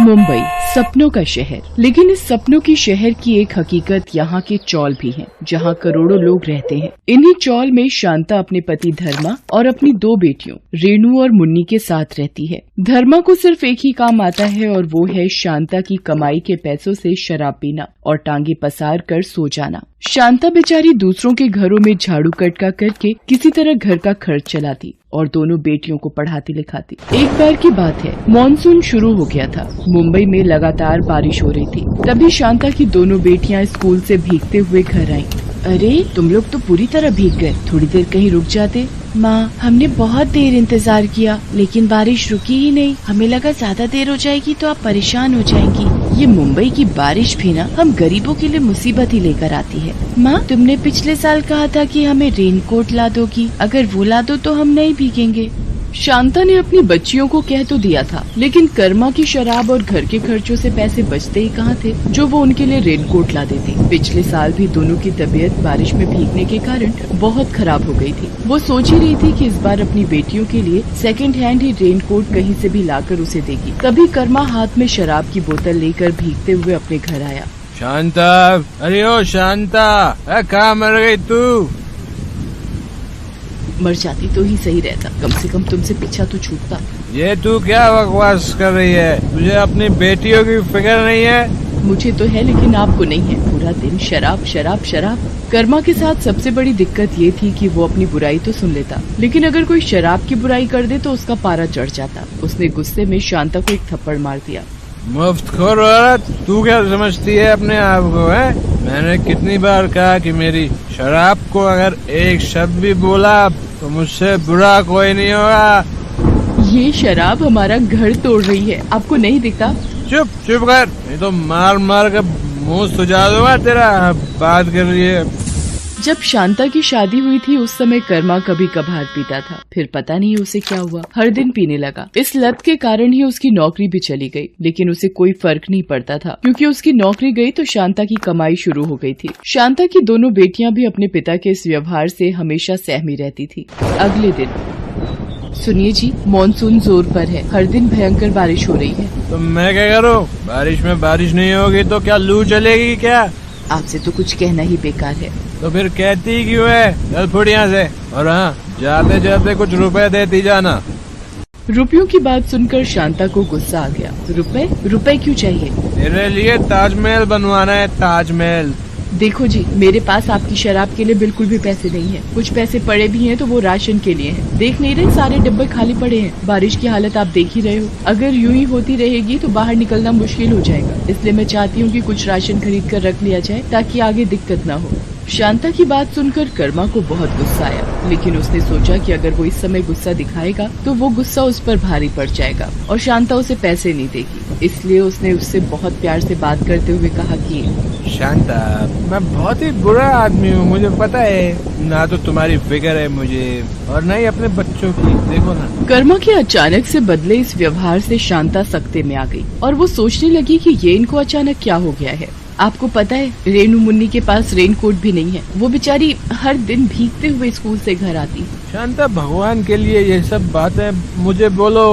मुंबई सपनों का शहर, लेकिन इस सपनों की शहर की एक हकीकत यहाँ के चौल भी है, जहाँ करोड़ों लोग रहते हैं। इन्हीं चौल में शांता अपने पति धर्मा और अपनी 2 बेटियों रेणु और मुन्नी के साथ रहती है। धर्मा को सिर्फ एक ही काम आता है और वो है शांता की कमाई के पैसों से शराब पीना और टांगे पसार कर सो जाना। शांता बेचारी दूसरों के घरों में झाड़ू कटका करके किसी तरह घर का खर्च चलाती और दोनों बेटियों को पढ़ाती लिखाती। एक बार की बात है, मॉनसून शुरू हो गया था। मुंबई में लगातार बारिश हो रही थी। तभी शांता की दोनों बेटियां स्कूल से भीगते हुए घर आईं। अरे तुम लोग तो पूरी तरह भीग गए, थोड़ी देर कहीं रुक जाते। माँ, हमने बहुत देर इंतजार किया लेकिन बारिश रुकी ही नहीं। हमें लगा ज्यादा देर हो जाएगी तो आप परेशान हो जाएंगी। ये मुंबई की बारिश भी ना हम गरीबों के लिए मुसीबत ही लेकर आती है। माँ, तुमने पिछले साल कहा था कि हमें रेनकोट ला दोगी, अगर वो ला दो तो हम नहीं भीगेंगे। शांता ने अपनी बच्चियों को कह तो दिया था, लेकिन कर्मा की शराब और घर के खर्चों से पैसे बचते ही कहाँ थे जो वो उनके लिए रेनकोट ला देती। पिछले साल भी दोनों की तबीयत बारिश में भीगने के कारण बहुत खराब हो गई थी। वो सोच ही रही थी कि इस बार अपनी बेटियों के लिए सेकंड हैंड ही रेनकोट कहीं से भी लाकर उसे देगी। तभी कर्मा हाथ में शराब की बोतल लेकर भीगते हुए अपने घर आया। शांता, अरे ओ शांता, कहाँ मर गई तू? मर जाती तो ही सही रहता, कम से कम तुमसे पीछा तो छूटता। ये तू क्या बकवास कर रही है? तुझे अपनी बेटियों की फिक्र नहीं है? मुझे तो है लेकिन आपको नहीं है। पूरा दिन शराब शराब शराब। कर्मा के साथ सबसे बड़ी दिक्कत ये थी कि वो अपनी बुराई तो सुन लेता, लेकिन अगर कोई शराब की बुराई कर दे तो उसका पारा चढ़ जाता। उसने गुस्से में शांता को एक थप्पड़ मार दिया। मुफ्तखोर औरत, तू क्या समझती है अपने आप को, है? मैंने कितनी बार कहा कि मेरी शराब को अगर एक शब्द भी बोला तो मुझसे बुरा कोई नहीं होगा। ये शराब हमारा घर तोड़ रही है, आपको नहीं दिखता? चुप चुप कर, नहीं तो मार मार कर मुंह सुझा दूंगा तेरा। बात कर रही है। जब शांता की शादी हुई थी उस समय कर्मा कभी कभार पीता था, फिर पता नहीं उसे क्या हुआ, हर दिन पीने लगा। इस लत के कारण ही उसकी नौकरी भी चली गई, लेकिन उसे कोई फर्क नहीं पड़ता था क्योंकि उसकी नौकरी गई तो शांता की कमाई शुरू हो गई थी। शांता की दोनों बेटियां भी अपने पिता के इस व्यवहार से हमेशा सहमी रहती थी। अगले दिन, सुनिए जी, मॉनसून जोर पर है, हर दिन भयंकर बारिश हो रही है। तो मैं क्या करूँ? बारिश में बारिश नहीं होगी तो क्या लू चलेगी क्या? आपसे तो कुछ कहना ही बेकार है। तो फिर कहती क्यों है? चल फुट यहाँ से। और हाँ, जाते जाते कुछ रुपए देती जाना। रुपयों की बात सुनकर शांता को गुस्सा आ गया। रुपए? रुपए क्यों चाहिए? तेरे लिए ताजमहल बनवाना है, ताजमहल। देखो जी, मेरे पास आपकी शराब के लिए बिल्कुल भी पैसे नहीं है। कुछ पैसे पड़े भी हैं तो वो राशन के लिए हैं। देख नहीं रहे सारे डिब्बे खाली पड़े हैं। बारिश की हालत आप देख ही रहे हो। अगर यूं ही होती रहेगी तो बाहर निकलना मुश्किल हो जाएगा। इसलिए मैं चाहती हूँ कि कुछ राशन खरीद कर रख लिया जाए ताकि आगे दिक्कत न हो। शांता की बात सुनकर कर्मा को बहुत गुस्सा आया, लेकिन उसने सोचा कि अगर वो इस समय गुस्सा दिखाएगा तो वो गुस्सा उस पर भारी पड़ जाएगा और शांता उसे पैसे नहीं देगी। इसलिए उसने उससे बहुत प्यार से बात करते हुए कहा कि शांता, मैं बहुत ही बुरा आदमी हूँ, मुझे पता है। ना तो तुम्हारी फिक्र है मुझे और ना ही अपने बच्चों की। देखो ना। कर्मा के अचानक से बदले इस व्यवहार से शांता सख्ते में आ गई और वो सोचने लगी कि ये इनको अचानक क्या हो गया है। आपको पता है, रेणु मुन्नी के पास रेनकोट भी नहीं है। वो बेचारी हर दिन भीगते हुए स्कूल से घर आती। शांता, भगवान के लिए ये सब बातें मुझे बोलो।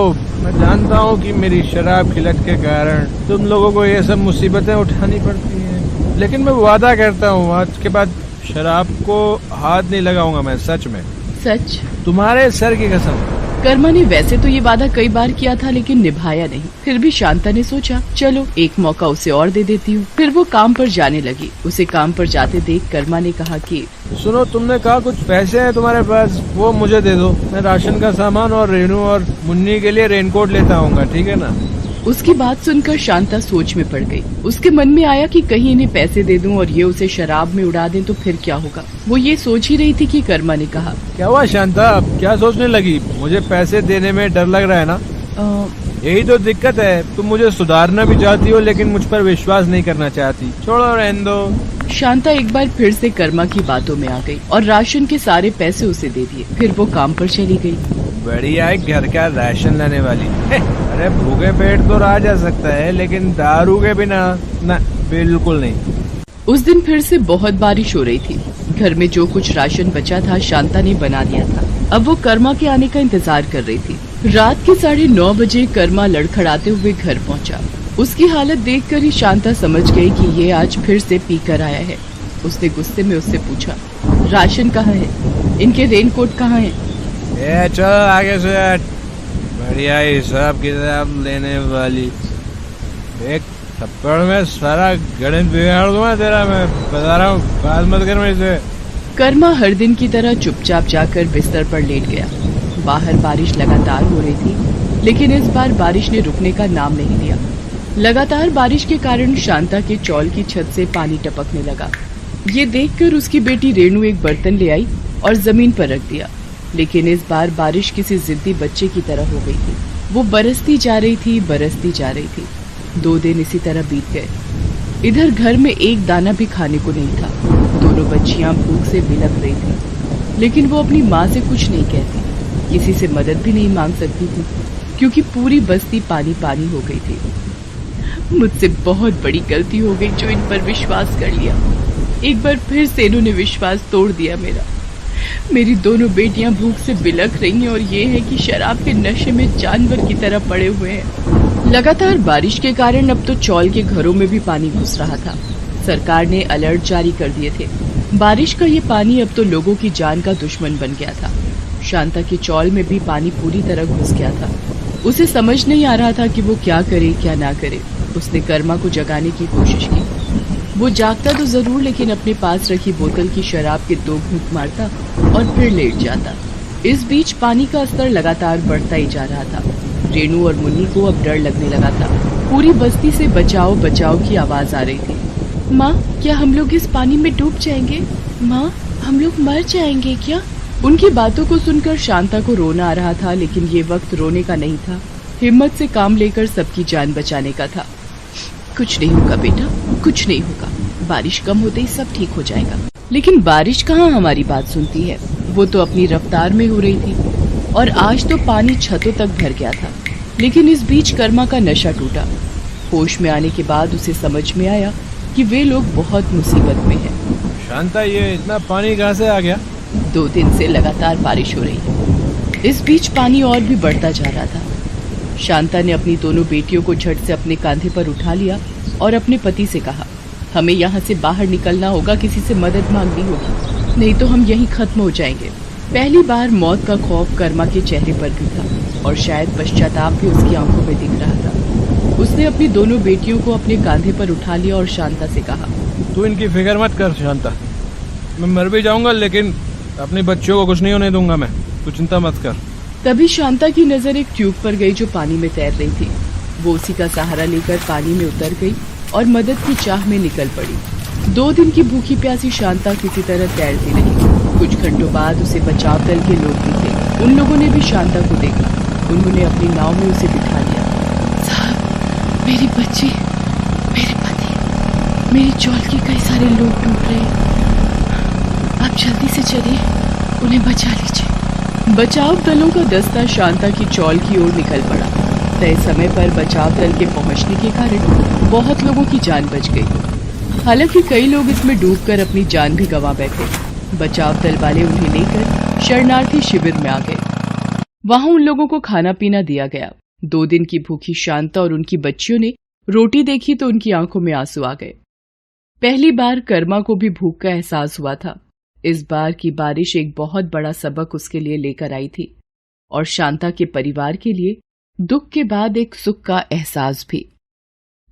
मैं जानता हूँ कि मेरी शराब की लत के कारण तुम लोगों को ये सब मुसीबतें उठानी पड़ती हैं, लेकिन मैं वादा करता हूँ आज के बाद शराब को हाथ नहीं लगाऊंगा मैं। सच में। सच? तुम्हारे सर की कसम। कर्मा ने वैसे तो ये वादा कई बार किया था लेकिन निभाया नहीं। फिर भी शांता ने सोचा, चलो एक मौका उसे और दे देती हूँ। फिर वो काम पर जाने लगी। उसे काम पर जाते देख कर्मा ने कहा कि सुनो, तुमने कहा कुछ पैसे हैं तुम्हारे पास, वो मुझे दे दो। मैं राशन का सामान और रेणु और मुन्नी के लिए रेनकोट लेता आऊंगा, ठीक है ना? उसकी बात सुनकर शांता सोच में पड़ गई। उसके मन में आया कि कहीं इन्हें पैसे दे दूं और ये उसे शराब में उड़ा दें तो फिर क्या होगा। वो ये सोच ही रही थी कि कर्मा ने कहा, क्या हुआ शांता, क्या सोचने लगी? मुझे पैसे देने में डर लग रहा है ना? यही तो दिक्कत है, तुम मुझे सुधारना भी चाहती हो लेकिन मुझ पर विश्वास नहीं करना चाहती। छोड़ो, रहने दो। शांता एक बार फिर से कर्मा की बातों में आ गई और राशन के सारे पैसे उसे दे दिए। फिर वो काम पर चली गई। बढ़िया है, घर का राशन लाने वाली। अरे भूखे पेट तो रहा जा सकता है लेकिन दारू के बिना ना, बिल्कुल नहीं। उस दिन फिर से बहुत बारिश हो रही थी। घर में जो कुछ राशन बचा था शांता ने बना दिया था। अब वो कर्मा के आने का इंतजार कर रही थी। रात के 9:30 बजे कर्मा लड़खड़ाते हुए घर पहुंचा। उसकी हालत देखकर ही शांता समझ गई कि ये आज फिर से पीकर आया है। उसने गुस्से में उससे पूछा, राशन कहाँ है? इनके रेनकोट कहाँ है? ये चल आगे से हट, बढ़िया हिसाब किताब लेने वाली। एक थप्पड़ में सारा गणित बिगाड़ दूंगा तेरा, मैं बता रहा हूँ, बात मत कर मेरे से। कर्मा हर दिन की तरह चुपचाप जाकर बिस्तर पर लेट गया। बाहर बारिश लगातार हो रही थी, लेकिन इस बार बारिश ने रुकने का नाम नहीं लिया। लगातार बारिश के कारण शांता के चौल की छत से पानी टपकने लगा। ये देखकर उसकी बेटी रेणु एक बर्तन ले आई और जमीन पर रख दिया, लेकिन इस बार बारिश किसी जिद्दी बच्चे की तरह हो गई थी। वो बरसती जा रही थी, बरसती जा रही थी। 2 दिन इसी तरह बीत गए। इधर घर में एक दाना भी खाने को नहीं था। दोनों बच्चियां भूख से बिलख रही थी, लेकिन वो अपनी माँ से कुछ नहीं कहती, किसी से मदद भी नहीं मांग सकती थी, क्योंकि पूरी बस्ती पानी पानी हो गई थी। मुझसे बहुत बड़ी गलती हो गई जो इन पर विश्वास कर लिया। एक बार फिर से इन्होंने विश्वास तोड़ दिया मेरा। मेरी दोनों बेटियां भूख से बिलख रही हैं और ये है कि शराब के नशे में जानवर की तरह पड़े हुए हैं। लगातार बारिश के कारण अब तो चौल के घरों में भी पानी घुस रहा था। सरकार ने अलर्ट जारी कर दिए थे। बारिश का ये पानी अब तो लोगों की जान का दुश्मन बन गया था। शांता के चौल में भी पानी पूरी तरह घुस गया था। उसे समझ नहीं आ रहा था कि वो क्या करे क्या ना करे। उसने कर्मा को जगाने की कोशिश की। वो जागता तो जरूर, लेकिन अपने पास रखी बोतल की शराब के 2 घूंट मारता और फिर लेट जाता। इस बीच पानी का स्तर लगातार बढ़ता ही जा रहा था। रेणु और मुन्नी को अब डर लगने लगा था। पूरी बस्ती से बचाओ बचाओ की आवाज आ रही थी। माँ, क्या हम लोग इस पानी में डूब जाएंगे? माँ, हम लोग मर जाएंगे क्या? उनकी बातों को सुनकर शांता को रोना आ रहा था, लेकिन ये वक्त रोने का नहीं था। हिम्मत से काम लेकर सबकी जान बचाने का था। कुछ नहीं होगा बेटा, कुछ नहीं होगा। बारिश कम होते ही सब ठीक हो जाएगा। लेकिन बारिश कहाँ हमारी बात सुनती है। वो तो अपनी रफ्तार में हो रही थी और आज तो पानी छतों तक भर गया था। लेकिन इस बीच कर्मा का नशा टूटा। होश में आने के बाद उसे समझ में आया कि वे लोग बहुत मुसीबत में हैं। शांता, ये इतना पानी कहाँ से आ गया? 2 दिन से लगातार बारिश हो रही है। इस बीच पानी और भी बढ़ता जा रहा था। शांता ने अपनी दोनों बेटियों को झट से अपने कांधे पर उठा लिया और अपने पति से कहा, हमें यहाँ से बाहर निकलना होगा, किसी से मदद मांगनी होगी, नहीं तो हम यहीं खत्म हो जाएंगे। पहली बार मौत का खौफ कर्मा के चेहरे पर भी था और शायद पश्चाताप भी उसकी आंखों में दिख रहा था। उसने अपनी दोनों बेटियों को अपने कांधे पर उठा लिया और शांता से कहा, तू इनकी फिक्र मत कर शांता, मैं मर भी जाऊंगा लेकिन अपने बच्चों को कुछ नहीं होने दूंगा मैं, तू चिंता मत कर। तभी शांता की नजर एक ट्यूब पर गई जो पानी में तैर रही थी। वो उसी का सहारा लेकर पानी में उतर गई और मदद की चाह में निकल पड़ी। 2 दिन की भूखी प्यासी शांता किसी तरह तैरती रही। कुछ घंटों बाद उसे बचाव दल के लोग दिखे। उन लोगों ने भी शांता को देखा। उन्होंने अपनी नाव में उसे बिठा लिया। साहब, मेरी बच्ची, मेरे पति, मेरी चौल के कई सारे लोग डूब रहे हैं। आप जल्दी से चलिए, उन्हें बचा लीजिए। बचाव दलों का दस्ता शांता की चौल की ओर निकल पड़ा। तय समय पर बचाव दल के पहुंचने के कारण बहुत लोगों की जान बच गई। हालांकि कई लोग इसमें डूबकर अपनी जान भी गंवा बैठे। बचाव दल वाले उन्हें लेकर शरणार्थी शिविर में आ गए। वहां उन लोगों को खाना पीना दिया गया। 2 दिन की भूखी शांता और उनकी बच्चियों ने रोटी देखी तो उनकी आंखों में आंसू आ गए। पहली बार कर्मा को भी भूख का एहसास हुआ था। इस बार की बारिश एक बहुत बड़ा सबक उसके लिए लेकर आई थी और शांता के परिवार के लिए दुख के बाद एक सुख का एहसास भी।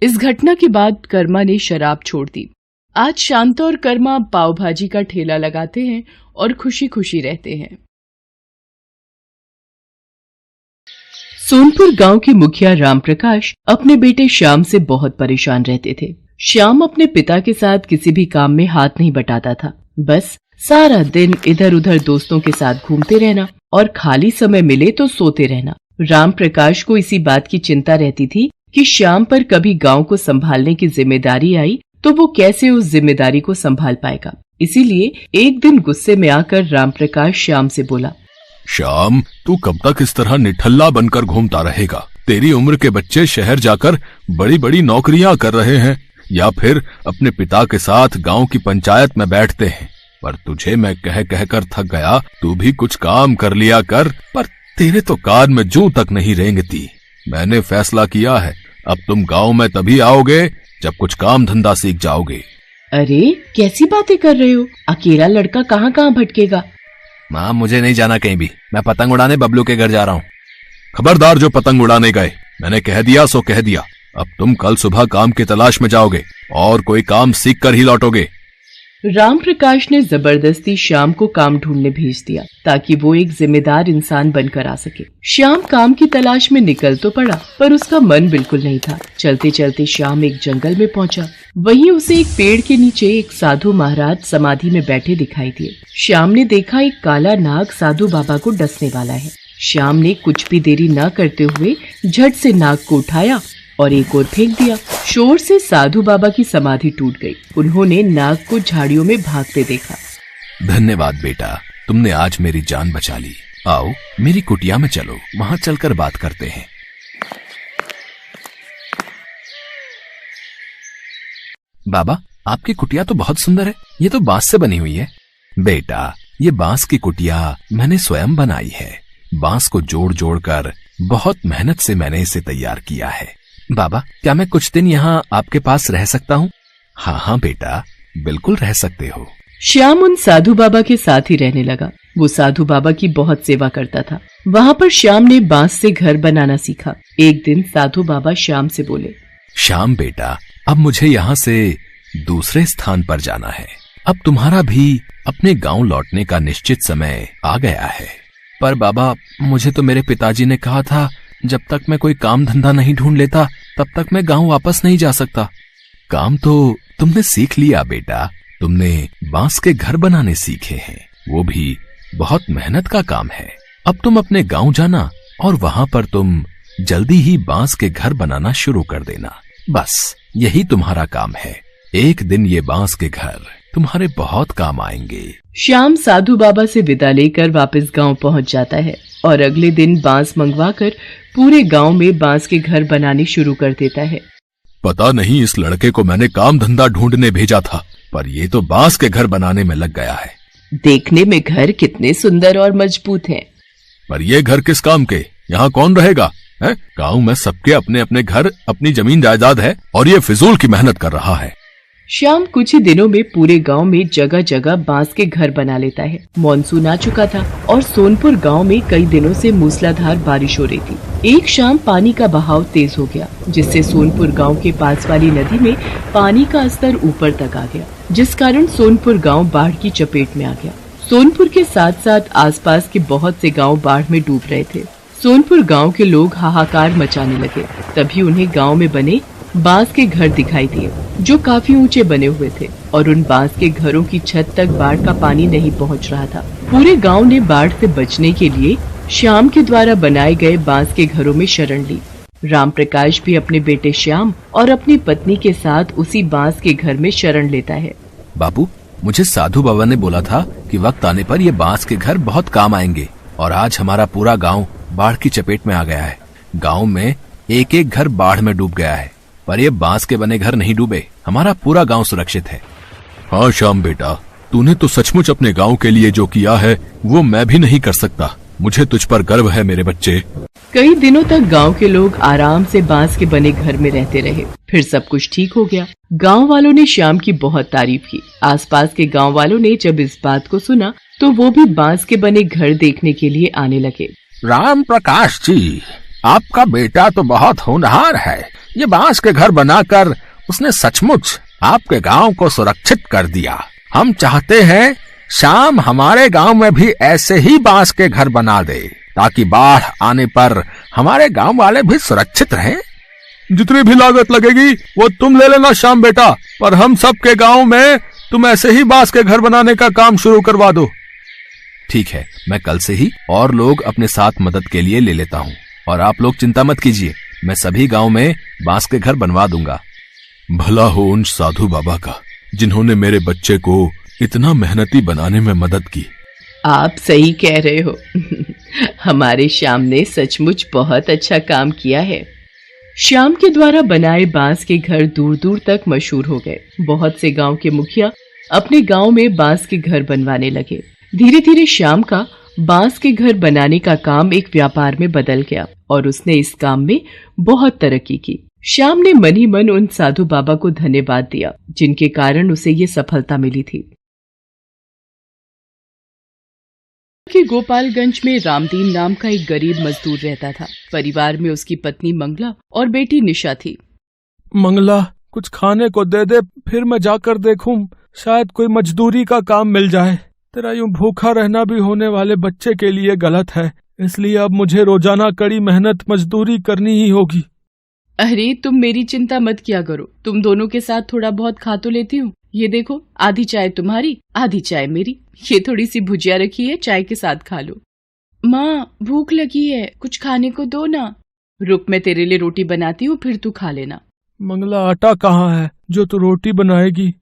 इस घटना के बाद कर्मा ने शराब छोड़ दी। आज शांता और कर्मा पाव भाजी का ठेला लगाते हैं और खुशी खुशी रहते हैं। सोनपुर गांव के मुखिया राम प्रकाश अपने बेटे श्याम से बहुत परेशान रहते थे। श्याम अपने पिता के साथ किसी भी काम में हाथ नहीं बटाता था। बस सारा दिन इधर उधर दोस्तों के साथ घूमते रहना और खाली समय मिले तो सोते रहना। राम प्रकाश को इसी बात की चिंता रहती थी कि श्याम पर कभी गांव को संभालने की जिम्मेदारी आई तो वो कैसे उस जिम्मेदारी को संभाल पाएगा। इसीलिए एक दिन गुस्से में आकर राम प्रकाश श्याम से बोला, श्याम, तू कब तक इस तरह निठल्ला बनकर घूमता रहेगा? तेरी उम्र के बच्चे शहर जाकर बड़ी बड़ी नौकरियां कर रहे हैं या फिर अपने पिता के साथ गांव की पंचायत में बैठते हैं। पर तुझे मैं कह कह कर थक गया, तू भी कुछ काम कर लिया कर। पर तेरे तो कान में जूं तक नहीं रेंगती। मैंने फैसला किया है, अब तुम गांव में तभी आओगे जब कुछ काम धंधा सीख जाओगे। अरे कैसी बातें कर रहे हो? अकेला लड़का कहाँ कहाँ भटकेगा। माँ मुझे नहीं जाना कहीं भी, मैं पतंग उड़ाने बबलू के घर जा रहा हूँ। खबरदार जो पतंग उड़ाने गए, मैंने कह दिया सो कह दिया। अब तुम कल सुबह काम की तलाश में जाओगे और कोई काम सीख कर ही लौटोगे। राम प्रकाश ने जबरदस्ती श्याम को काम ढूंढने भेज दिया ताकि वो एक जिम्मेदार इंसान बनकर आ सके। श्याम काम की तलाश में निकल तो पड़ा, पर उसका मन बिल्कुल नहीं था। चलते चलते श्याम एक जंगल में पहुंचा। वहीं उसे एक पेड़ के नीचे एक साधु महाराज समाधि में बैठे दिखाई दिए। श्याम ने देखा एक काला नाग साधु बाबा को डसने वाला है। श्याम ने कुछ भी देरी न करते हुए झट से नाग को उठाया और एक ओर फेंक दिया। शोर से साधु बाबा की समाधि टूट गई। उन्होंने नाग को झाड़ियों में भागते देखा। धन्यवाद बेटा, तुमने आज मेरी जान बचा ली। आओ मेरी कुटिया में चलो, वहां चलकर बात करते हैं। बाबा आपकी कुटिया तो बहुत सुंदर है, ये तो बांस से बनी हुई है। बेटा ये बांस की कुटिया मैंने स्वयं बनाई है। बांस को जोड़ जोड़ कर बहुत मेहनत से मैंने इसे तैयार किया है। बाबा क्या मैं कुछ दिन यहाँ आपके पास रह सकता हूँ? हाँ हाँ बेटा बिल्कुल रह सकते हो। श्याम उन साधु बाबा के साथ ही रहने लगा। वो साधु बाबा की बहुत सेवा करता था। वहाँ पर श्याम ने बांस से घर बनाना सीखा। एक दिन साधु बाबा श्याम से बोले, श्याम बेटा अब मुझे यहाँ से दूसरे स्थान पर जाना है। अब तुम्हारा भी अपने गांव लौटने का निश्चित समय आ गया है। पर बाबा मुझे तो मेरे पिताजी ने कहा था जब तक मैं कोई काम धंधा नहीं ढूंढ लेता तब तक मैं गांव वापस नहीं जा सकता। काम तो तुमने सीख लिया बेटा, तुमने बांस के घर बनाने सीखे हैं, वो भी बहुत मेहनत का काम है। अब तुम अपने गांव जाना और वहां पर तुम जल्दी ही बांस के घर बनाना शुरू कर देना। बस यही तुम्हारा काम है। एक दिन ये बांस के घर तुम्हारे बहुत काम आएंगे। श्याम साधु बाबा से विदा लेकर वापस गांव पहुंच जाता है और अगले दिन बांस मंगवाकर पूरे गांव में बांस के घर बनाने शुरू कर देता है। पता नहीं इस लड़के को मैंने काम धंधा ढूंढने भेजा था, पर ये तो बांस के घर बनाने में लग गया है। देखने में घर कितने सुंदर और मजबूत हैं। पर ये घर किस काम के? यहाँ कौन रहेगा? गांव में सबके अपने अपने घर, अपनी जमीन जायदाद है और ये फिजूल की मेहनत कर रहा है। श्याम कुछ ही दिनों में पूरे गांव में जगह जगह बांस के घर बना लेता है। मॉनसून आ चुका था और सोनपुर गांव में कई दिनों से मूसलाधार बारिश हो रही थी। एक शाम पानी का बहाव तेज हो गया, जिससे सोनपुर गांव के पास वाली नदी में पानी का स्तर ऊपर तक आ गया, जिस कारण सोनपुर गांव बाढ़ की चपेट में आ गया। सोनपुर के साथ साथ आसपास के बहुत से गाँव बाढ़ में डूब रहे थे। सोनपुर गाँव के लोग हाहाकार मचाने लगे। तभी उन्हें गाँव में बने बांस के घर दिखाई दिए, जो काफी ऊंचे बने हुए थे और उन बांस के घरों की छत तक बाढ़ का पानी नहीं पहुंच रहा था। पूरे गांव ने बाढ़ से बचने के लिए श्याम के द्वारा बनाए गए बांस के घरों में शरण ली। राम प्रकाश भी अपने बेटे श्याम और अपनी पत्नी के साथ उसी बांस के घर में शरण लेता है। बाबू मुझे साधु बाबा ने बोला था कि वक्त आने पर ये बांस के घर बहुत काम आएंगे, और आज हमारा पूरा गाँव बाढ़ की चपेट में आ गया है। गाँव में एक एक घर बाढ़ में डूब गया है, पर ये बांस के बने घर नहीं डूबे। हमारा पूरा गांव सुरक्षित है। हाँ श्याम बेटा, तूने तो सचमुच अपने गांव के लिए जो किया है वो मैं भी नहीं कर सकता। मुझे तुझ पर गर्व है मेरे बच्चे। कई दिनों तक गांव के लोग आराम से बांस के बने घर में रहते रहे। फिर सब कुछ ठीक हो गया। गांव वालों ने श्याम की बहुत तारीफ की। आसपास के गांव वालों ने जब इस बात को सुना तो वो भी बांस के बने घर देखने के लिए आने लगे। राम प्रकाश जी, आपका बेटा तो बहुत होनहार है। ये बांस के घर बनाकर उसने सचमुच आपके गांव को सुरक्षित कर दिया। हम चाहते हैं श्याम हमारे गांव में भी ऐसे ही बांस के घर बना दे, ताकि बाढ़ आने पर हमारे गांव वाले भी सुरक्षित रहें। जितनी भी लागत लगेगी वो तुम ले लेना श्याम बेटा, पर हम सबके गांव में तुम ऐसे ही बांस के घर बनाने का काम शुरू करवा दो। ठीक है, मैं कल से ही और लोग अपने साथ मदद के लिए ले लेता हूँ, और आप लोग चिंता मत कीजिए, मैं सभी गांव में बांस के घर बनवा दूंगा। भला हो उन साधु बाबा का जिन्होंने मेरे बच्चे को इतना मेहनती बनाने में मदद की। आप सही कह रहे हो। हमारे श्याम ने सचमुच बहुत अच्छा काम किया है। श्याम के द्वारा बनाए बांस के घर दूर दूर तक मशहूर हो गए। बहुत से गांव के मुखिया अपने गांव में बांस के घर बनवाने लगे। धीरे धीरे श्याम का बांस के घर बनाने का काम एक व्यापार में बदल गया और उसने इस काम में बहुत तरक्की की। श्याम ने मन ही मन उन साधु बाबा को धन्यवाद दिया जिनके कारण उसे ये सफलता मिली थी। कि गोपालगंज में रामदीन नाम का एक गरीब मजदूर रहता था। परिवार में उसकी पत्नी मंगला और बेटी निशा थी। मंगला, कुछ खाने को दे दे, फिर मैं जाकर देखूं, शायद कोई मजदूरी का काम मिल जाए। तेरा यूं भूखा रहना भी होने वाले बच्चे के लिए गलत है, इसलिए अब मुझे रोजाना कड़ी मेहनत मजदूरी करनी ही होगी। अरे तुम मेरी चिंता मत किया करो, तुम दोनों के साथ थोड़ा बहुत खा तो लेती हूँ। ये देखो, आधी चाय तुम्हारी आधी चाय मेरी। ये थोड़ी सी भुजिया रखी है, चाय के साथ खा लो। माँ भूख लगी है, कुछ खाने को दो ना। रुक, मैं तेरे लिए रोटी बनाती हूँ, फिर तू खा लेना। मंगला, आटा कहाँ है जो तू रोटी बनाएगी?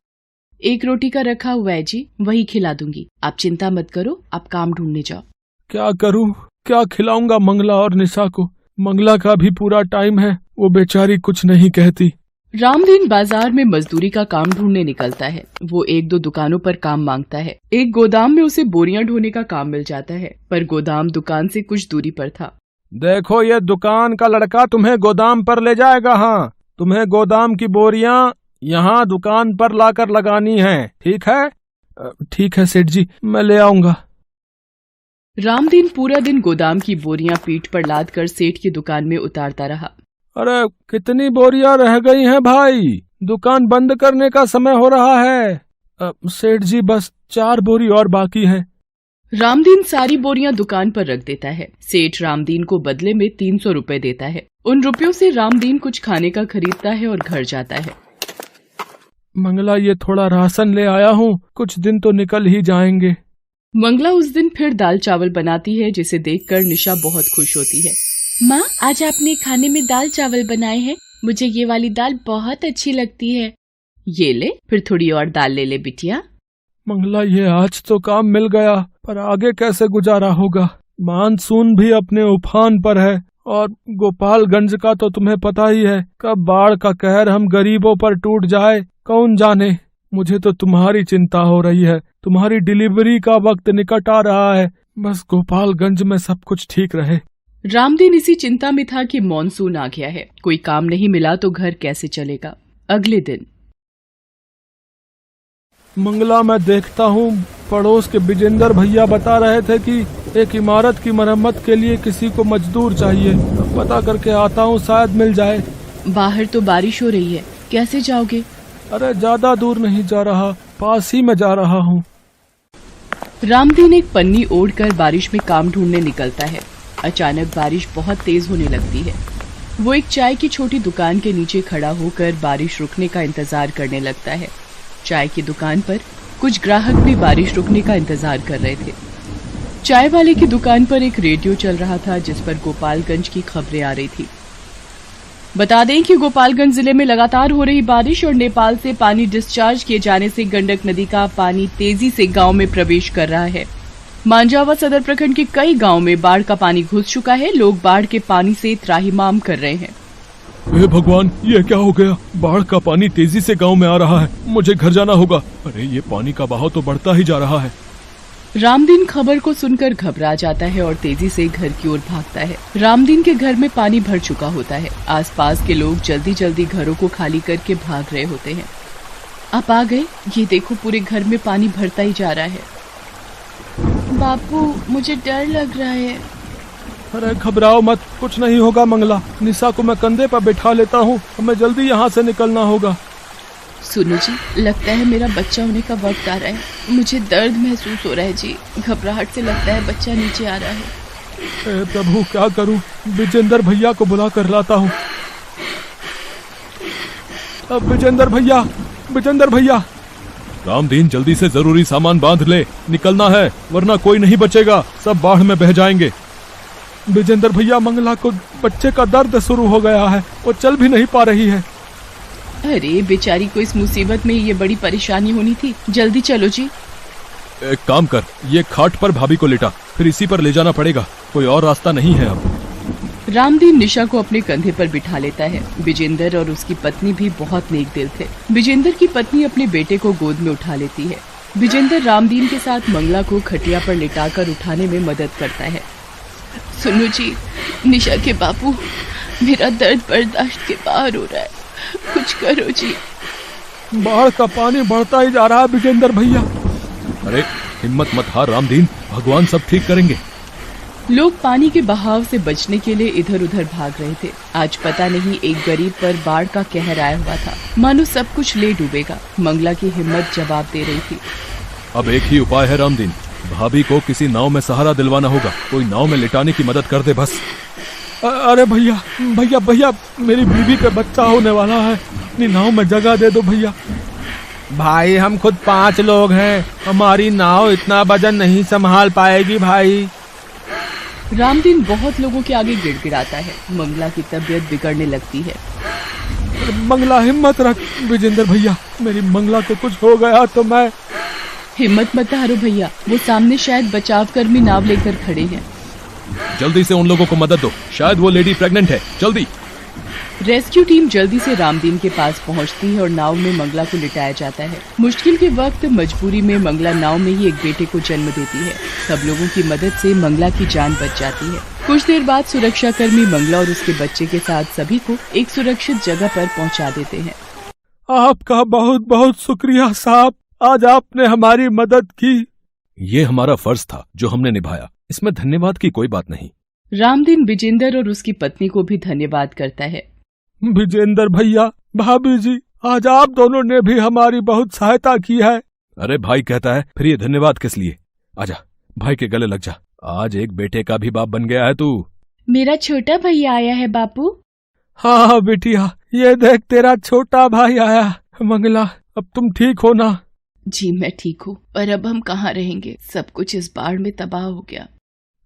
एक रोटी का रखा हुआ है जी, वही खिला दूंगी। आप चिंता मत करो, आप काम ढूंढने जाओ। क्या करूँ, क्या खिलाऊंगा मंगला और निशा को? मंगला का भी पूरा टाइम है, वो बेचारी कुछ नहीं कहती। रामदीन बाजार में मजदूरी का काम ढूंढने निकलता है। वो एक दो दुकानों पर काम मांगता है। एक गोदाम में उसे बोरियां ढोने का काम मिल जाता है, पर गोदाम दुकान से कुछ दूरी पर था। देखो, ये दुकान का लड़का तुम्हें गोदाम पर ले जाएगा। हाँ, तुम्हें गोदाम की बोरियां यहाँ दुकान पर लाकर लगानी है, ठीक है? ठीक है सेठ जी, मैं ले आऊंगा। रामदीन पूरा दिन गोदाम की बोरियां पीठ पर लाद कर सेठ की दुकान में उतारता रहा। अरे कितनी बोरियां रह गई हैं भाई, दुकान बंद करने का समय हो रहा है। सेठ जी, बस 4 बोरी और बाकी हैं। रामदीन सारी बोरियां दुकान पर रख देता है। सेठ रामदीन को बदले में 300 रुपए देता है। उन रुपयों से रामदीन कुछ खाने का खरीदता है और घर जाता है। मंगला, ये थोड़ा राशन ले आया हूँ, कुछ दिन तो निकल ही जाएंगे। मंगला उस दिन फिर दाल चावल बनाती है, जिसे देखकर निशा बहुत खुश होती है। माँ, आज आपने खाने में दाल चावल बनाए हैं, मुझे ये वाली दाल बहुत अच्छी लगती है। ये ले, फिर थोड़ी और दाल ले ले बिटिया। मंगला, ये आज तो काम मिल गया, पर आगे कैसे गुजारा होगा? मानसून भी अपने उफान पर है और गोपालगंज का तो तुम्हें पता ही है, कब बाढ़ का कहर हम गरीबों पर टूट जाए कौन जाने। मुझे तो तुम्हारी चिंता हो रही है, तुम्हारी डिलीवरी का वक्त निकट आ रहा है, बस गोपालगंज में सब कुछ ठीक रहे। रामदीन इसी चिंता में था कि मॉनसून आ गया है, कोई काम नहीं मिला तो घर कैसे चलेगा। अगले दिन मंगला, मैं देखता हूँ पड़ोस के विजेंद्र भैया बता रहे थे कि एक इमारत की मरम्मत के लिए किसी को मजदूर चाहिए। पता करके आता हूँ, शायद मिल जाए। बाहर तो बारिश हो रही है, कैसे जाओगे? अरे ज्यादा दूर नहीं जा रहा, पास ही में जा रहा हूँ। रामदीन एक पन्नी ओढ़कर बारिश में काम ढूंढने निकलता है। अचानक बारिश बहुत तेज होने लगती है। वो एक चाय की छोटी दुकान के नीचे खड़ा होकर बारिश रुकने का इंतजार करने लगता है। चाय की दुकान पर कुछ ग्राहक भी बारिश रुकने का इंतजार कर रहे थे। चाय वाले की दुकान पर एक रेडियो चल रहा था, जिस पर गोपालगंज की खबरें आ रही थी। बता दें कि गोपालगंज जिले में लगातार हो रही बारिश और नेपाल से पानी डिस्चार्ज किए जाने से गंडक नदी का पानी तेजी से गांव में प्रवेश कर रहा है। मांझावा सदर प्रखंड के कई गांव में बाढ़ का पानी घुस चुका है। लोग बाढ़ के पानी से त्राहिमाम कर रहे हैं। हे भगवान, ये क्या हो गया? बाढ़ का पानी तेजी से गांव में आ रहा है, मुझे घर जाना होगा। अरे ये पानी का बहाव तो बढ़ता ही जा रहा है। रामदीन खबर को सुनकर घबरा जाता है और तेजी से घर की ओर भागता है। रामदीन के घर में पानी भर चुका होता है। आसपास के लोग जल्दी जल्दी घरों को खाली करके भाग रहे होते हैं। आप आ गए, ये देखो पूरे घर में पानी भरता ही जा रहा है। बापू, मुझे डर लग रहा है। अरे घबराओ मत, कुछ नहीं होगा मंगला। निशा को मैं कंधे पर बैठा लेता हूँ, हमें जल्दी यहाँ से निकलना होगा। सुनो जी, लगता है मेरा बच्चा होने का वक्त आ रहा है। मुझे दर्द महसूस हो रहा है जी, घबराहट से लगता है बच्चा नीचे आ रहा है। ए प्रभु, क्या करूँ? विजेंद्र भैया को बुला कर लाता हूँ। अब विजेंद्र भैया। रामदीन, जल्दी से जरूरी सामान बांध ले, निकलना है वरना कोई नहीं बचेगा, सब बाढ़ में बह जाएंगे। विजेंद्र भैया, मंगला को बच्चे का दर्द शुरू हो गया है, वो चल भी नहीं पा रही है। अरे बेचारी को इस मुसीबत में ये बड़ी परेशानी होनी थी। जल्दी चलो जी। एक काम कर, ये खाट पर भाभी को लेटा, फिर इसी पर ले जाना पड़ेगा, कोई और रास्ता नहीं है अब। रामदीन निशा को अपने कंधे पर बिठा लेता है। विजेंद्र और उसकी पत्नी भी बहुत नेक दिल थे। विजेंद्र की पत्नी अपने बेटे को गोद में उठा लेती है। विजेंद्र रामदीन के साथ मंगला को खटिया पर लिटाकर उठाने में मदद करता है। सुनो जी, निशा के बापू, मेरा दर्द बर्दाश्त के बाहर हो रहा है, कुछ करो जी। बाढ़ का पानी बढ़ता ही जा रहा है विजेंद्र भैया। अरे हिम्मत मत हार रामदीन, भगवान सब ठीक करेंगे। लोग पानी के बहाव से बचने के लिए इधर उधर भाग रहे थे। आज पता नहीं एक गरीब पर बाढ़ का कहर आया हुआ था, मानो सब कुछ ले डूबेगा। मंगला की हिम्मत जवाब दे रही थी। अब एक ही उपाय है रामदीन, भाभी को किसी नाव में सहारा दिलवाना होगा। कोई नाव में लिटाने की मदद कर दे बस। अरे भैया भैया भैया, मेरी बीवी का बच्चा होने वाला है, अपनी नाव में जगह दे दो भैया। भाई हम खुद 5 लोग हैं, हमारी नाव इतना वजन नहीं संभाल पाएगी भाई। रामदीन बहुत लोगों के आगे गिड़गिड़ाता है। मंगला की तबीयत बिगड़ने लगती है। मंगला हिम्मत रख विजेंद्र भैया, मेरी मंगला को कुछ हो गया तो मैं। हिम्मत मत हारो भैया, वो सामने शायद बचाव कर्मी नाव लेकर खड़े हैं। जल्दी से उन लोगों को मदद दो, शायद वो लेडी प्रेग्नेंट है, जल्दी। रेस्क्यू टीम जल्दी से रामदीन के पास पहुंचती है और नाव में मंगला को लिटाया जाता है। मुश्किल के वक्त मजबूरी में मंगला नाव में ही एक बेटे को जन्म देती है। सब लोगों की मदद से मंगला की जान बच जाती है। कुछ देर बाद सुरक्षा कर्मी मंगला और उसके बच्चे के साथ सभी को एक सुरक्षित जगह पर पहुंचा देते हैं। आपका बहुत बहुत शुक्रिया साहब, आज आपने हमारी मदद की। ये हमारा फर्ज था जो हमने निभाया, इसमें धन्यवाद की कोई बात नहीं। रामदीन विजेंद्र और उसकी पत्नी को भी धन्यवाद करता है। विजेंद्र भैया, भाभी जी, आज आप दोनों ने भी हमारी बहुत सहायता की है। अरे भाई कहता है, फिर ये धन्यवाद किस लिए? आजा भाई के गले लग जा, आज एक बेटे का भी बाप बन गया है तू। मेरा छोटा भैया आया है बापू। हाँ बिटिया, ये देख तेरा छोटा भाई आया। मंगला, अब तुम ठीक हो ना? जी मैं ठीक हूँ, पर अब हम कहाँ रहेंगे? सब कुछ इस बाढ़ में तबाह हो गया।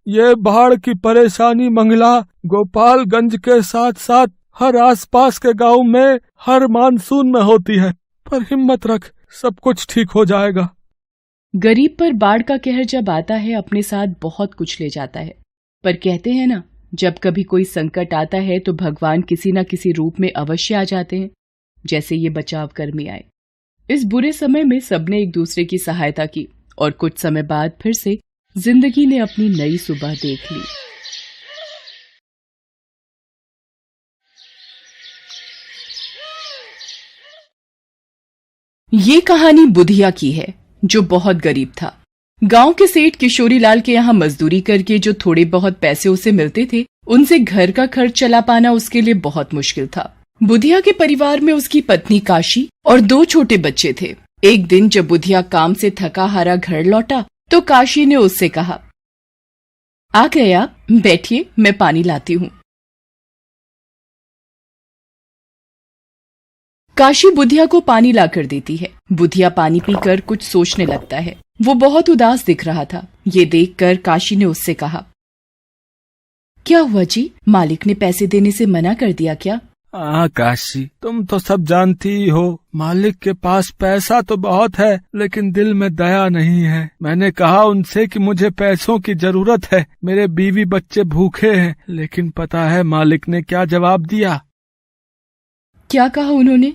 ये बाढ़ की परेशानी मंगला गोपालगंज के साथ साथ हर आसपास के गांव में हर मानसून में होती है, पर हिम्मत रख, सब कुछ ठीक हो जाएगा। गरीब पर बाढ़ का कहर जब आता है अपने साथ बहुत कुछ ले जाता है, पर कहते हैं ना, जब कभी कोई संकट आता है तो भगवान किसी न किसी रूप में अवश्य आ जाते हैं, जैसे ये बचाव कर्मी आए। इस बुरे समय में सबने एक दूसरे की सहायता की और कुछ समय बाद फिर से जिंदगी ने अपनी नई सुबह देख ली। ये कहानी बुधिया की है, जो बहुत गरीब था। गांव के सेठ किशोरी लाल के यहाँ मजदूरी करके जो थोड़े बहुत पैसे उसे मिलते थे, उनसे घर का खर्च चला पाना उसके लिए बहुत मुश्किल था। बुधिया के परिवार में उसकी पत्नी काशी और 2 छोटे बच्चे थे। एक दिन जब बुधिया काम से थका हारा घर लौटा तो काशी ने उससे कहा, आ गया, बैठिए, मैं पानी लाती हूँ। काशी बुधिया को पानी लाकर देती है। बुधिया पानी पीकर कुछ सोचने लगता है। वो बहुत उदास दिख रहा था। ये देखकर काशी ने उससे कहा, क्या हुआ जी, मालिक ने पैसे देने से मना कर दिया क्या? हाँ काशी, तुम तो सब जानती ही हो, मालिक के पास पैसा तो बहुत है लेकिन दिल में दया नहीं है। मैंने कहा उनसे कि मुझे पैसों की जरूरत है, मेरे बीवी बच्चे भूखे हैं, लेकिन पता है मालिक ने क्या जवाब दिया? क्या कहा उन्होंने?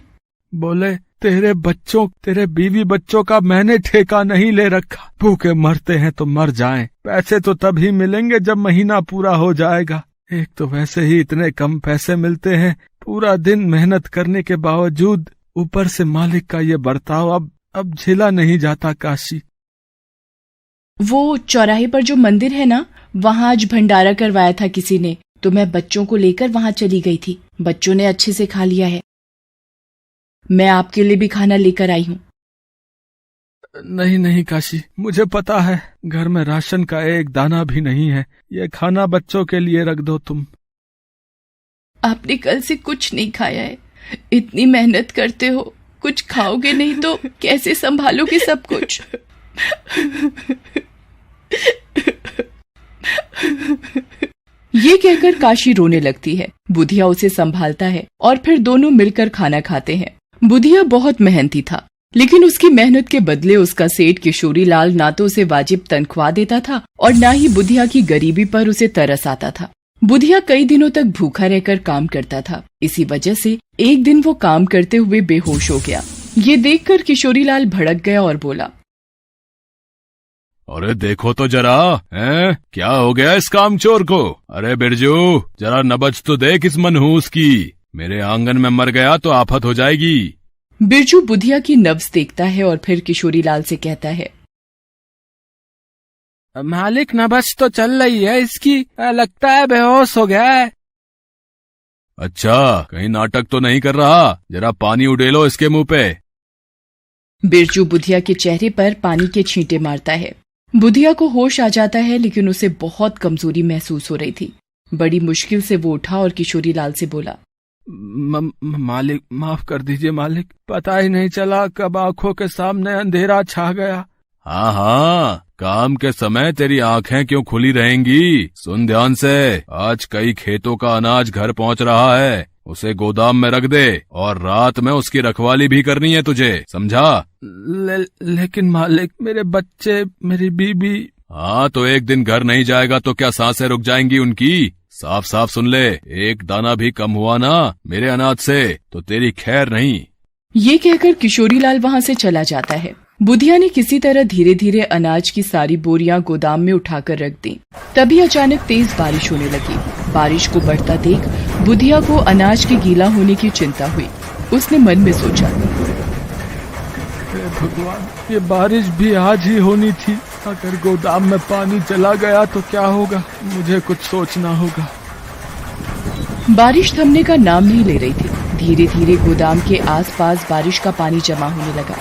बोले, तेरे बीवी बच्चों का मैंने ठेका नहीं ले रखा, भूखे मरते हैं तो मर जाएं, पैसे तो तभी मिलेंगे जब महीना पूरा हो जाएगा। एक तो वैसे ही इतने कम पैसे मिलते हैं, पूरा दिन मेहनत करने के बावजूद ऊपर से मालिक का ये बर्ताव अब झेला नहीं जाता। काशी, वो चौराहे पर जो मंदिर है ना, वहाँ आज भंडारा करवाया था किसी ने, तो मैं बच्चों को लेकर वहाँ चली गई थी। बच्चों ने अच्छे से खा लिया है। मैं आपके लिए भी खाना लेकर आई हूँ। नहीं काशी, मुझे पता है घर में राशन का एक दाना भी नहीं है, ये खाना बच्चों के लिए रख दो तुम। आपने कल से कुछ नहीं खाया है, इतनी मेहनत करते हो, कुछ खाओगे नहीं तो कैसे संभालोगे सब कुछ? ये कहकर काशी रोने लगती है। बुधिया उसे संभालता है और फिर दोनों मिलकर खाना खाते हैं। बुधिया बहुत मेहनती था, लेकिन उसकी मेहनत के बदले उसका सेठ किशोरी लाल ना तो उसे वाजिब तनख्वाह देता था और ना ही बुधिया की गरीबी पर उसे तरस आता था। बुधिया कई दिनों तक भूखा रहकर काम करता था। इसी वजह से एक दिन वो काम करते हुए बेहोश हो गया। ये देखकर किशोरी लाल भड़क गया और बोला, अरे देखो तो जरा, हैं? क्या हो गया इस कामचोर को? अरे बिरजू, जरा नबज तो देख इस मनहूस की। मेरे आंगन में मर गया तो आफत हो जाएगी। बिरजू बुधिया की नब्ज देखता है और फिर किशोरीलाल से कहता है, मालिक नबज तो चल रही है इसकी, लगता है बेहोश हो गया है। अच्छा, कहीं नाटक तो नहीं कर रहा? जरा पानी उड़ेलो इसके मुंह पे। बिरजू बुधिया के चेहरे पर पानी के छींटे मारता है। बुधिया को होश आ जाता है, लेकिन उसे बहुत कमजोरी महसूस हो रही थी। बड़ी मुश्किल से वो उठा और किशोरीलाल से बोला, मालिक माफ कर दीजिए मालिक, पता ही नहीं चला कब आंखों के सामने अंधेरा छा गया। हाँ हाँ, काम के समय तेरी आंखें क्यों खुली रहेंगी? सुन ध्यान से, आज कई खेतों का अनाज घर पहुंच रहा है, उसे गोदाम में रख दे और रात में उसकी रखवाली भी करनी है तुझे, समझा? लेकिन मालिक, मेरे बच्चे, मेरी बीबी। हाँ तो एक दिन घर नहीं जाएगा तो क्या सांसें रुक जाएंगी उनकी? साफ साफ सुन ले, एक दाना भी कम हुआ ना मेरे अनाज से तो तेरी खैर नहीं। ये कहकर किशोरीलाल वहाँ से चला जाता है। बुधिया ने किसी तरह धीरे धीरे अनाज की सारी बोरियां गोदाम में उठाकर रख दी। तभी अचानक तेज बारिश होने लगी। बारिश को बढ़ता देख बुधिया को अनाज के गीला होने की चिंता हुई। उसने मन में सोचा, भगवान, ये बारिश भी आज ही होनी थी। अगर गोदाम में पानी चला गया तो क्या होगा? मुझे कुछ सोचना होगा। बारिश थमने का नाम नहीं ले रही थी। धीरे धीरे गोदाम के आसपास बारिश का पानी जमा होने लगा।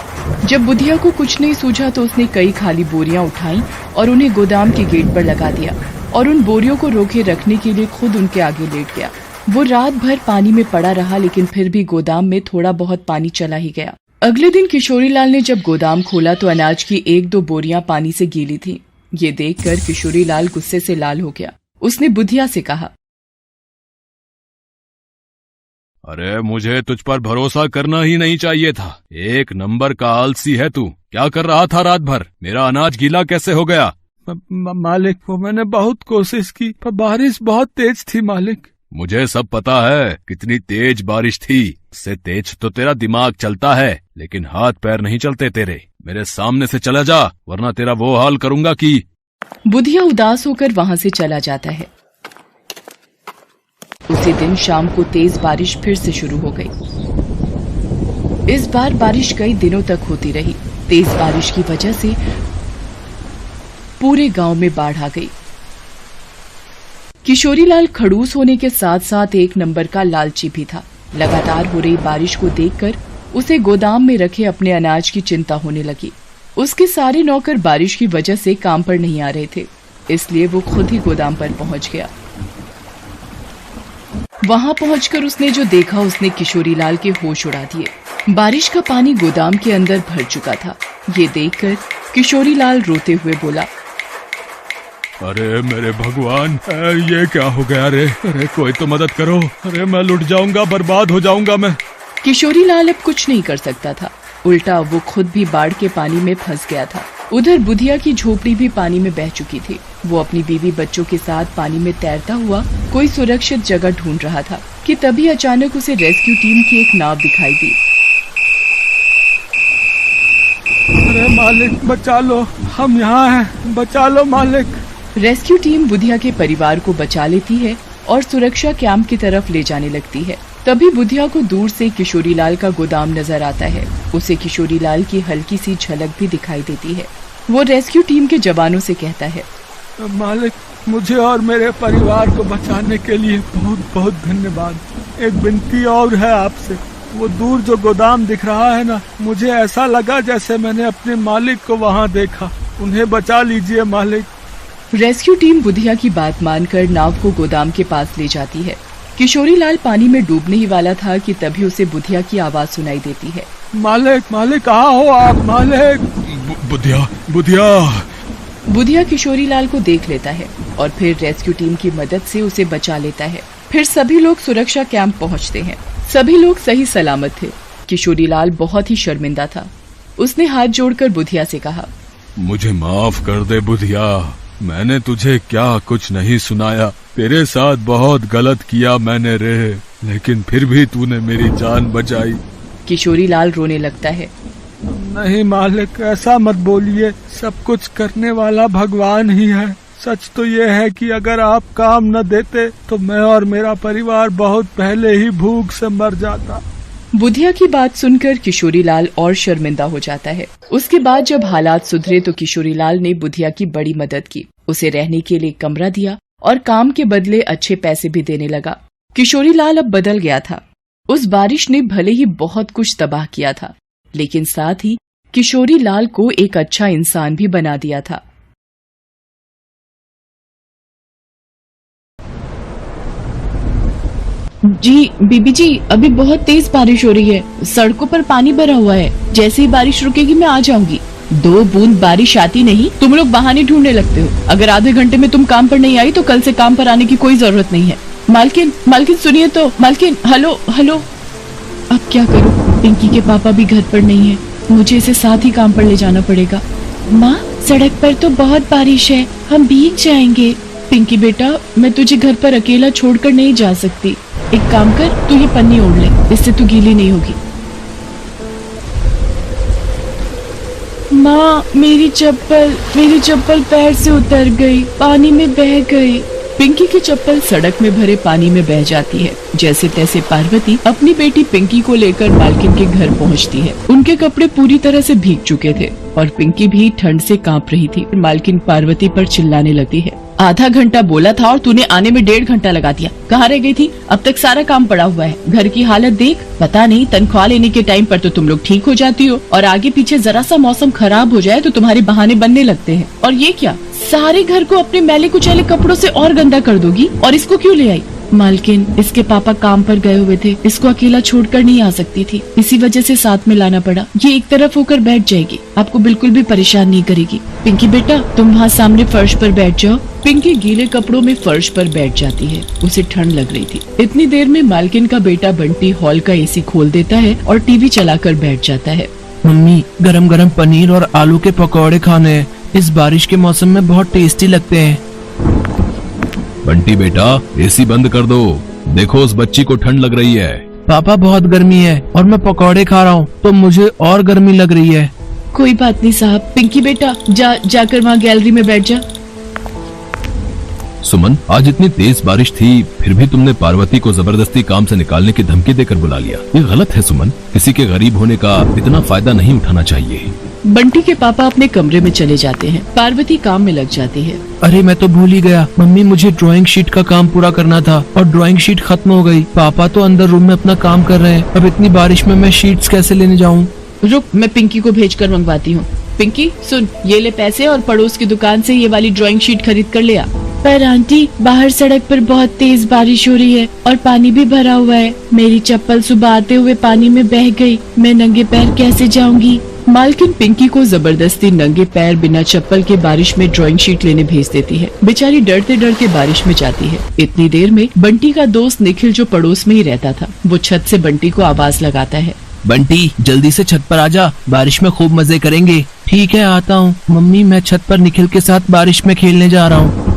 जब बुधिया को कुछ नहीं सूझा तो उसने कई खाली बोरियां उठाई और उन्हें गोदाम के गेट पर लगा दिया और उन बोरियों को रोके रखने के लिए खुद उनके आगे लेट गया। वो रात भर पानी में पड़ा रहा, लेकिन फिर भी गोदाम में थोड़ा बहुत पानी चला ही गया। अगले दिन किशोरीलाल ने जब गोदाम खोला तो अनाज की 1-2 बोरियां पानी से गीली थी। ये देखकर किशोरीलाल गुस्से से लाल हो गया। उसने बुधिया से कहा, अरे मुझे तुझ पर भरोसा करना ही नहीं चाहिए था। एक नंबर का आलसी है तू। क्या कर रहा था रात भर? मेरा अनाज गीला कैसे हो गया? मालिक, वो मैंने बहुत कोशिश की पर बारिश बहुत तेज थी मालिक। मुझे सब पता है कितनी तेज बारिश थी। इससे तेज तो तेरा दिमाग चलता है, लेकिन हाथ पैर नहीं चलते तेरे। मेरे सामने से चला जा, वरना तेरा वो हाल करूंगा कि। बुधिया उदास होकर वहाँ से चला जाता है। उसी दिन शाम को तेज बारिश फिर से शुरू हो गई। इस बार बारिश कई दिनों तक होती रही। तेज बारिश की वजह से पूरे गांव में बाढ़ आ गई। किशोरीलाल खड़ूस होने के साथ साथ एक नंबर का लालची भी था। लगातार हो रही बारिश को देखकर उसे गोदाम में रखे अपने अनाज की चिंता होने लगी। उसके सारे नौकर बारिश की वजह से काम पर नहीं आ रहे थे, इसलिए वो खुद ही गोदाम पर पहुंच गया। वहां पहुंचकर उसने जो देखा उसने किशोरीलाल के होश उड़ा दिए। बारिश का पानी गोदाम के अंदर भर चुका था। ये देखकर किशोरीलाल रोते हुए बोला, अरे मेरे भगवान, ये क्या हो गया रे? अरे कोई तो मदद करो। अरे मैं लुट जाऊंगा, बर्बाद हो जाऊंगा मैं। किशोरीलाल अब कुछ नहीं कर सकता था। उल्टा वो खुद भी बाढ़ के पानी में फंस गया था। उधर बुधिया की झोपड़ी भी पानी में बह चुकी थी। वो अपनी बीवी बच्चों के साथ पानी में तैरता हुआ कोई सुरक्षित जगह ढूंढ रहा था कि तभी अचानक उसे रेस्क्यू टीम की एक नाव दिखाई दी। अरे मालिक, बचा लो, हम यहाँ हैं, बचा लो मालिक। रेस्क्यू टीम बुधिया के परिवार को बचा लेती है और सुरक्षा कैंप की तरफ ले जाने लगती है। तभी बुधिया को दूर से किशोरीलाल का गोदाम नजर आता है। उसे किशोरीलाल की हल्की सी झलक भी दिखाई देती है। वो रेस्क्यू टीम के जवानों से कहता है, मालिक, मुझे और मेरे परिवार को बचाने के लिए बहुत बहुत धन्यवाद। एक विनती और है आपसे। वो दूर जो गोदाम दिख रहा है ना, मुझे ऐसा लगा जैसे मैंने अपने मालिक को वहाँ देखा। उन्हें बचा लीजिए मालिक। रेस्क्यू टीम बुधिया की बात मानकर नाव को गोदाम के पास ले जाती है। किशोरीलाल पानी में डूबने ही वाला था कि तभी उसे बुधिया की आवाज सुनाई देती है, मालिक, मालिक, कहाँ हो आप मालिक? बुधिया, बुधिया। बुधिया किशोरीलाल को देख लेता है और फिर रेस्क्यू टीम की मदद से उसे बचा लेता है। फिर सभी लोग सुरक्षा कैंप पहुंचते हैं। सभी लोग सही सलामत थे। किशोरीलाल बहुत ही शर्मिंदा था। उसने हाथ जोड़कर बुधिया से कहा, मुझे माफ कर दे बुधिया, मैंने तुझे क्या कुछ नहीं सुनाया। तेरे साथ बहुत गलत किया मैंने रे, लेकिन फिर भी तूने मेरी जान बचाई। किशोरीलाल रोने लगता है। नहीं मालिक, ऐसा मत बोलिए, सब कुछ करने वाला भगवान ही है। सच तो ये है कि अगर आप काम न देते तो मैं और मेरा परिवार बहुत पहले ही भूख से मर जाता। बुधिया की बात सुनकर किशोरीलाल और शर्मिंदा हो जाता है। उसके बाद जब हालात सुधरे तो किशोरीलाल ने बुधिया की बड़ी मदद की, उसे रहने के लिए कमरा दिया और काम के बदले अच्छे पैसे भी देने लगा। किशोरीलाल अब बदल गया था। उस बारिश ने भले ही बहुत कुछ तबाह किया था, लेकिन साथ ही किशोरीलाल को एक अच्छा इंसान भी बना दिया था। जी बीबी जी, अभी बहुत तेज बारिश हो रही है, सड़कों पर पानी भरा हुआ है। जैसे ही बारिश रुकेगी मैं आ जाऊंगी। 2 बूंद बारिश आती नहीं, तुम लोग बहाने ढूंढने लगते हो। अगर आधे घंटे में तुम काम पर नहीं आई तो कल से काम पर आने की कोई जरूरत नहीं है। मालकिन सुनिए तो, मालकिन हेलो। अब क्या करूं? पिंकी के पापा भी घर पर नहीं है, मुझे इसे साथ ही काम पर ले जाना पड़ेगा। माँ, सड़क पर तो बहुत बारिश है, हम भीग जाएंगे। पिंकी बेटा, मैं तुझे घर पर अकेला छोड़कर नहीं जा सकती। एक काम कर, तू ये पन्नी ओढ़ ले, इससे तू गीली नहीं होगी। माँ, मेरी चप्पल पैर से उतर गई, पानी में बह गई। पिंकी की चप्पल सड़क में भरे पानी में बह जाती है। जैसे तैसे पार्वती अपनी बेटी पिंकी को लेकर मालकिन के घर पहुंचती है। उनके कपड़े पूरी तरह से भीग चुके थे और पिंकी भी ठंड से कांप रही थी। मालकिन पार्वती पर चिल्लाने लगती है, आधा घंटा बोला था और तूने आने में 1.5 घंटा लगा दिया। कहाँ रह गई थी? अब तक सारा काम पड़ा हुआ है। घर की हालत देख। पता नहीं, तनख्वाह लेने के टाइम पर तो तुम लोग ठीक हो जाती हो और आगे पीछे जरा सा मौसम खराब हो जाए तो तुम्हारे बहाने बनने लगते हैं। और ये क्या, सारे घर को अपने मैले कुचैले कपड़ों से और गंदा कर दोगी? और इसको क्यों ले आई? मालकिन, इसके पापा काम पर गए हुए थे, इसको अकेला छोड़कर नहीं आ सकती थी, इसी वजह से साथ में लाना पड़ा। ये एक तरफ होकर बैठ जाएगी, आपको बिल्कुल भी परेशान नहीं करेगी। पिंकी बेटा, तुम वहाँ सामने फर्श पर बैठ जाओ। पिंकी गीले कपड़ों में फर्श पर बैठ जाती है। उसे ठंड लग रही थी। इतनी देर में मालकिन का बेटा बंटी हॉल का एसी खोल देता है और टीवी चलाकर बैठ जाता है। मम्मी, गरम गरम पनीर और आलू के पकौड़े खाने हैं। इस बारिश के मौसम में बहुत टेस्टी लगते हैं। बंटी बेटा, एसी बंद कर दो, देखो उस बच्ची को ठंड लग रही है। पापा, बहुत गर्मी है और मैं पकौड़े खा रहा हूँ तो मुझे और गर्मी लग रही है। कोई बात नहीं साहब। पिंकी बेटा, जाकर वहाँ गैलरी में बैठ जा। सुमन, आज इतनी तेज बारिश थी फिर भी तुमने पार्वती को जबरदस्ती काम से निकालने की धमकी देकर बुला लिया। ये गलत है सुमन, किसी के गरीब होने का इतना फायदा नहीं उठाना चाहिए। बंटी के पापा अपने कमरे में चले जाते हैं। पार्वती काम में लग जाती है। अरे मैं तो भूल ही गया, मम्मी मुझे ड्राइंग शीट का काम पूरा करना था और ड्राइंग शीट खत्म हो गई। पापा तो अंदर रूम में अपना काम कर रहे हैं, अब इतनी बारिश में मैं शीट्स कैसे लेने जाऊँ? रुक, मैं पिंकी को भेजकर मंगवाती हूँ। पिंकी सुन, ये ले पैसे और पड़ोस की दुकान से ये वाली ड्राइंग शीट खरीद कर ले आ। पर आंटी, बाहर सड़क पर बहुत तेज बारिश हो रही है और पानी भी भरा हुआ है। मेरी चप्पल सुबह आते हुए पानी में बह गई, मैं नंगे पैर कैसे जाऊंगी? मालकिन पिंकी को जबरदस्ती नंगे पैर बिना चप्पल के बारिश में ड्राइंग शीट लेने भेज देती है। बेचारी डरते डरते बारिश में जाती है। इतनी देर में बंटी का दोस्त निखिल, जो पड़ोस में ही रहता था, वो छत से बंटी को आवाज लगाता है, बंटी जल्दी से छत पर आजा, बारिश में खूब मजे करेंगे। ठीक है, आता हूँ। मम्मी, मैं छत पर निखिल के साथ बारिश में खेलने जा रहा हूँ।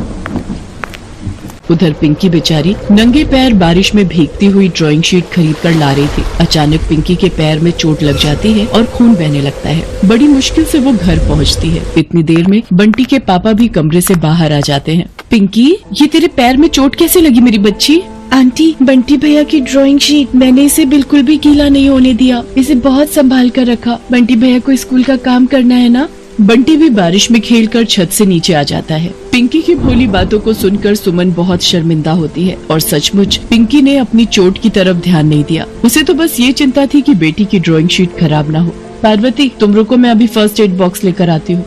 उधर पिंकी बेचारी नंगे पैर बारिश में भीगती हुई ड्राइंग शीट खरीद कर ला रही थी। अचानक पिंकी के पैर में चोट लग जाती है और खून बहने लगता है। बड़ी मुश्किल से वो घर पहुंचती है। इतनी देर में बंटी के पापा भी कमरे से बाहर आ जाते हैं। पिंकी, ये तेरे पैर में चोट कैसे लगी मेरी बच्ची? आंटी, बंटी भैया की ड्राइंग शीट, मैंने इसे बिल्कुल भी गीला नहीं होने दिया, इसे बहुत संभाल कर रखा। बंटी भैया को स्कूल का काम करना है ना। बंटी भी बारिश में खेलकर छत से नीचे आ जाता है। पिंकी की भोली बातों को सुनकर सुमन बहुत शर्मिंदा होती है और सचमुच पिंकी ने अपनी चोट की तरफ ध्यान नहीं दिया। उसे तो बस ये चिंता थी कि बेटी की ड्राइंग शीट खराब ना हो। पार्वती, तुम रुको, मैं अभी फर्स्ट एड बॉक्स लेकर आती हूँ।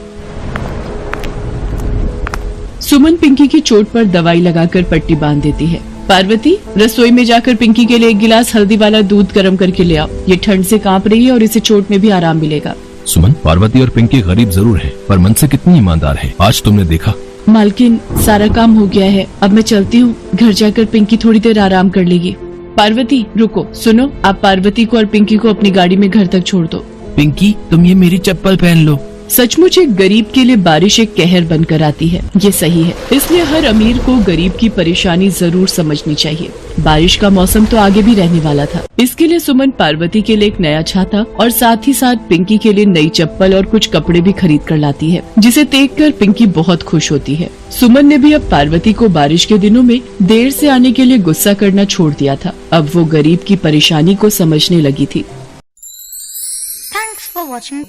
सुमन पिंकी की चोट पर दवाई लगाकर पट्टी बांध देती है। पार्वती, रसोई में जाकर पिंकी के लिए 1 गिलास हल्दी वाला दूध गर्म करके ले आओ। ये ठंड से कांप रही है और इसे चोट में भी आराम मिलेगा। सुमन, पार्वती और पिंकी गरीब जरूर हैं, पर मन से कितनी ईमानदार है, आज तुमने देखा। मालकिन, सारा काम हो गया है, अब मैं चलती हूँ। घर जाकर पिंकी थोड़ी देर आराम कर लेगी। पार्वती रुको, सुनो, आप पार्वती को और पिंकी को अपनी गाड़ी में घर तक छोड़ दो। पिंकी, तुम ये मेरी चप्पल पहन लो। सचमुच एक गरीब के लिए बारिश एक कहर बनकर आती है, ये सही है। इसलिए हर अमीर को गरीब की परेशानी जरूर समझनी चाहिए। बारिश का मौसम तो आगे भी रहने वाला था। इसके लिए सुमन पार्वती के लिए एक नया छाता और साथ ही साथ पिंकी के लिए नई चप्पल और कुछ कपड़े भी खरीद कर लाती है, जिसे देखकर पिंकी बहुत खुश होती है। सुमन ने भी अब पार्वती को बारिश के दिनों में देर से आने के लिए गुस्सा करना छोड़ दिया था। अब वो गरीब की परेशानी को समझने लगी थी। Thanks for watching.